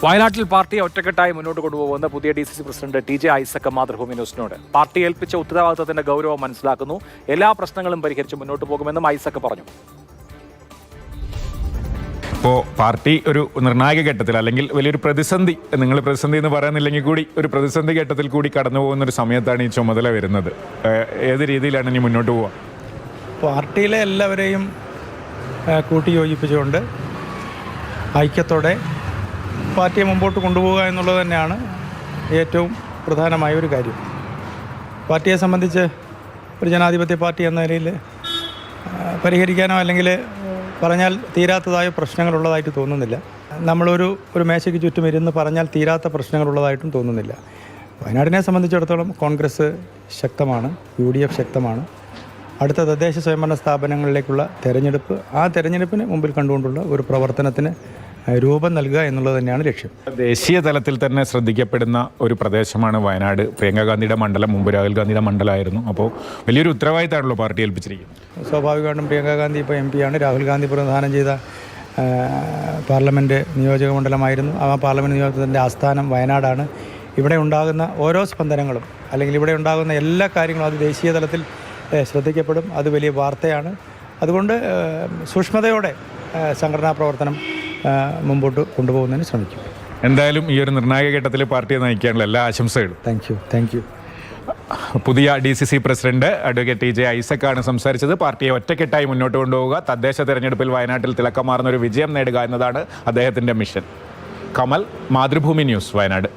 വയനാട്ടിൽ പാർട്ടിയെ ഒറ്റക്കെട്ടായി മുന്നോട്ട് കൊണ്ടുപോകുന്ന പുതിയ DCC president TJ Isaac Mathrubhumi ന്യൂസിനോട് പാർട്ടി ഏൽപ്പിച്ച ഉത്തരവാദിത്തത്തിന്റെ ഗൗരവം മനസ്സിലാക്കുന്നു, എല്ലാ പ്രശ്നങ്ങളും പരിഹരിച്ച് മുന്നോട്ട് പോകുമെന്നും ഐസക് പറഞ്ഞു. ഇപ്പോൾ പാർട്ടി ഒരു നിർണായക ഘട്ടത്തിൽ അല്ലെങ്കിൽ വലിയൊരു പ്രതിസന്ധി, നിങ്ങൾ പ്രതിസന്ധി എന്ന് പറയുന്നില്ലെങ്കിൽ കൂടി ഒരു പ്രതിസന്ധി ഘട്ടത്തിൽ കൂടി കടന്നു പോകുന്ന ഒരു സമയത്താണ് ഈ ചുമതല വരുന്നത്. ഏത് രീതിയിലാണ് ഇനി മുന്നോട്ട് പോവുക? പാർട്ടിയിലെ എല്ലാവരെയും കൂട്ടിയോജിപ്പിച്ചുകൊണ്ട് ഐക്യത്തോടെ പാർട്ടിയെ മുമ്പോട്ട് കൊണ്ടുപോകുക എന്നുള്ളത് തന്നെയാണ് ഏറ്റവും പ്രധാനമായ ഒരു കാര്യം. പാർട്ടിയെ സംബന്ധിച്ച് ഒരു ജനാധിപത്യ പാർട്ടി എന്ന നിലയിൽ പരിഹരിക്കാനോ അല്ലെങ്കിൽ പറഞ്ഞാൽ തീരാത്തതായ പ്രശ്നങ്ങളുള്ളതായിട്ട് തോന്നുന്നില്ല. നമ്മളൊരു മേശയ്ക്ക് ചുറ്റും ഇരുന്ന് പറഞ്ഞാൽ തീരാത്ത പ്രശ്നങ്ങളുള്ളതായിട്ടും തോന്നുന്നില്ല. വയനാടിനെ സംബന്ധിച്ചിടത്തോളം കോൺഗ്രസ് ശക്തമാണ്, UDF ശക്തമാണ്. അടുത്ത തദ്ദേശ സ്വയംഭരണ സ്ഥാപനങ്ങളിലേക്കുള്ള തെരഞ്ഞെടുപ്പ്, ആ തെരഞ്ഞെടുപ്പിന് മുമ്പിൽ കണ്ടുകൊണ്ടുള്ള ഒരു പ്രവർത്തനത്തിന് രൂപം നൽകുക എന്നുള്ളത് തന്നെയാണ് ലക്ഷ്യം. ദേശീയ തലത്തിൽ തന്നെ ശ്രദ്ധിക്കപ്പെടുന്ന ഒരു പ്രദേശമാണ് വയനാട്. പ്രിയങ്ക ഗാന്ധിയുടെ മണ്ഡലം മുമ്പ് രാഹുൽ ഗാന്ധിയുടെ മണ്ഡലമായിരുന്നു. അപ്പോൾ വലിയൊരു ഉത്തരവാദിത്തമാണല്ലോ പാർട്ടി ഏൽപ്പിച്ചിരിക്കുന്നത്. സ്വാഭാവികമായിട്ടും പ്രിയങ്ക ഗാന്ധി ഇപ്പോൾ MP ആണ്. രാഹുൽ ഗാന്ധി പ്രധാനം ചെയ്ത പാർലമെൻറ്റ് നിയോജക മണ്ഡലമായിരുന്നു. ആ പാർലമെൻറ്റ് നിയോജകത്തിൻ്റെ ആസ്ഥാനം വയനാടാണ്. ഇവിടെ ഉണ്ടാകുന്ന ഓരോ സ്പന്ദനങ്ങളും അല്ലെങ്കിൽ ഇവിടെ ഉണ്ടാകുന്ന എല്ലാ കാര്യങ്ങളും അത് ദേശീയ തലത്തിൽ ശ്രദ്ധിക്കപ്പെടും. അത് വലിയ വാർത്തയാണ്. അതുകൊണ്ട് സൂക്ഷ്മതയോടെ സംഘടനാ പ്രവർത്തനം മുമ്പോട്ട് കൊണ്ടുപോകുന്നതിന് ശ്രമിക്കും. എന്തായാലും ഈ ഒരു നിർണായക ഘട്ടത്തിൽ പാർട്ടിയെ നയിക്കാനുള്ള എല്ലാ ആശംസകളും. Thank you. പുതിയ DCC president advocate TJ Isaac ആണ് സംസാരിച്ചത്. പാർട്ടിയെ ഒറ്റക്കെട്ടായി മുന്നോട്ട് കൊണ്ടുപോവുക, തദ്ദേശ തെരഞ്ഞെടുപ്പിൽ വയനാട്ടിൽ തിളക്കമാർന്ന ഒരു വിജയം നേടുക എന്നതാണ് അദ്ദേഹത്തിൻ്റെ മിഷൻ. കമൽ, മാതൃഭൂമി ന്യൂസ്, വയനാട്.